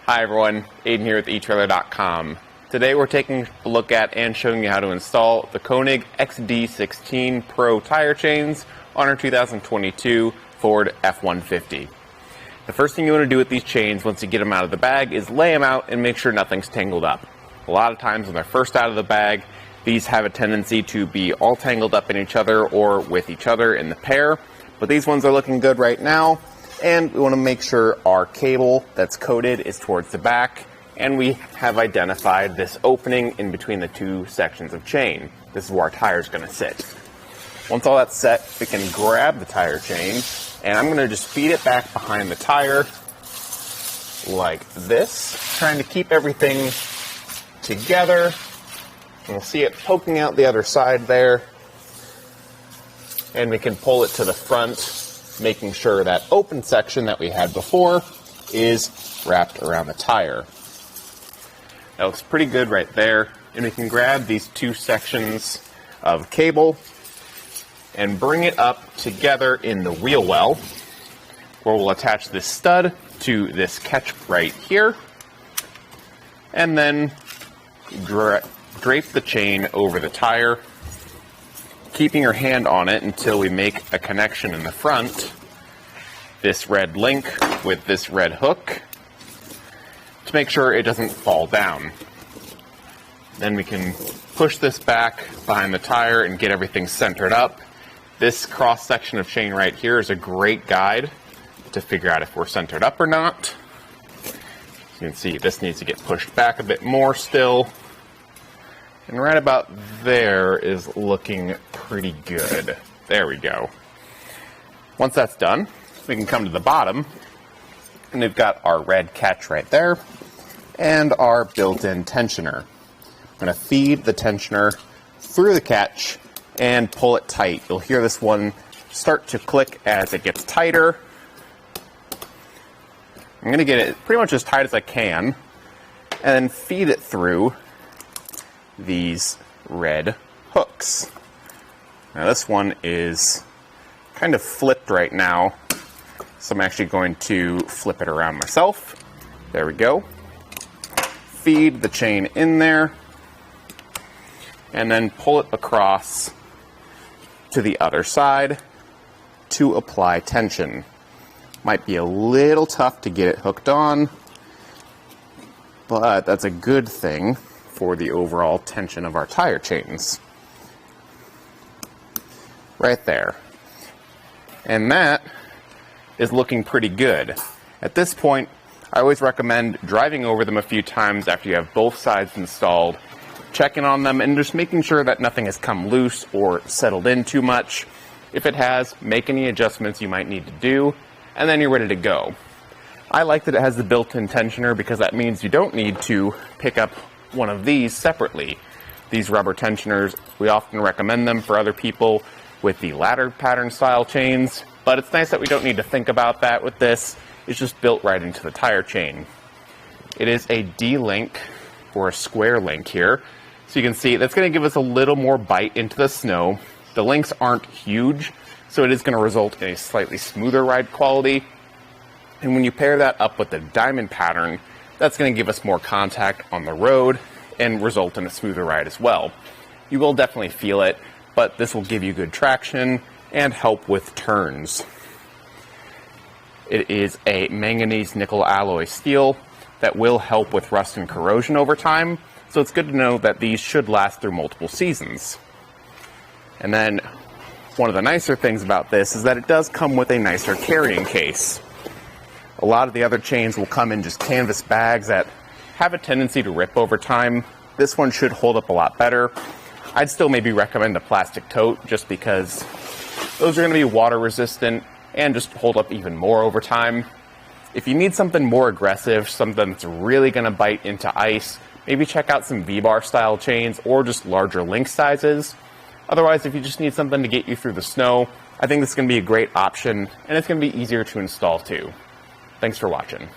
Hi everyone, Aidan here with etrailer.com. Today we're taking a look at and showing you how to install the Konig XD 16 Pro tire chains on our 2022 Ford F-150. The first thing you want to do with these chains once you get them out of the bag is lay them out and make sure nothing's tangled up. A lot of times when they're first out of the bag, these have a tendency to be all tangled up in each other or with each other in the pair, but these ones are looking good right now. And we want to make sure our cable that's coated is towards the back, and we have identified this opening in between the two sections of chain. This is where our tire is going to sit. Once all that's set, we can grab the tire chain, and I'm going to just feed it back behind the tire like this, trying to keep everything together. And we'll see it poking out the other side there, and we can pull it to the front, making sure that open section that we had before is wrapped around the tire. That looks pretty good right there. And we can grab these two sections of cable and bring it up together in the wheel well, where we'll attach this stud to this catch right here, and then drape the chain over the tire, keeping your hand on it until we make a connection in the front, this red link with this red hook, to make sure it doesn't fall down. Then we can push this back behind the tire and get everything centered up. This cross section of chain right here is a great guide to figure out if we're centered up or not. You can see this needs to get pushed back a bit more still. And right about there is looking pretty good. There we go. Once that's done, we can come to the bottom, and we've got our red catch right there, and our built-in tensioner. I'm going to feed the tensioner through the catch and pull it tight. You'll hear this one start to click as it gets tighter. I'm going to get it pretty much as tight as I can, and then feed it through these red hooks. Now this one is kind of flipped right now, so I'm actually going to flip it around myself. There we go. Feed the chain in there, and then pull it across to the other side to apply tension. Might be a little tough to get it hooked on, but that's a good thing for the overall tension of our tire chains. Right there. And that is looking pretty good. At this point, I always recommend driving over them a few times after you have both sides installed, checking on them and just making sure that nothing has come loose or settled in too much. If it has, make any adjustments you might need to do, and then you're ready to go. I like that it has the built-in tensioner because that means you don't need to pick up one of these separately. These rubber tensioners, we often recommend them for other people with the ladder pattern style chains, but it's nice that we don't need to think about that with this. It's just built right into the tire chain. It is a D-link or a square link here. So you can see that's going to give us a little more bite into the snow. The links aren't huge, so it is going to result in a slightly smoother ride quality. And when you pair that up with the diamond pattern, that's going to give us more contact on the road and result in a smoother ride as well. You will definitely feel it, but this will give you good traction and help with turns. It is a manganese nickel alloy steel that will help with rust and corrosion over time, so it's good to know that these should last through multiple seasons. And then one of the nicer things about this is that it does come with a nicer carrying case. A lot of the other chains will come in just canvas bags that have a tendency to rip over time. This one should hold up a lot better. I'd still maybe recommend a plastic tote just because those are going to be water resistant and just hold up even more over time. If you need something more aggressive, something that's really going to bite into ice, maybe check out some V-bar style chains or just larger link sizes. Otherwise, if you just need something to get you through the snow, I think this is going to be a great option, and it's going to be easier to install too. Thanks for watching.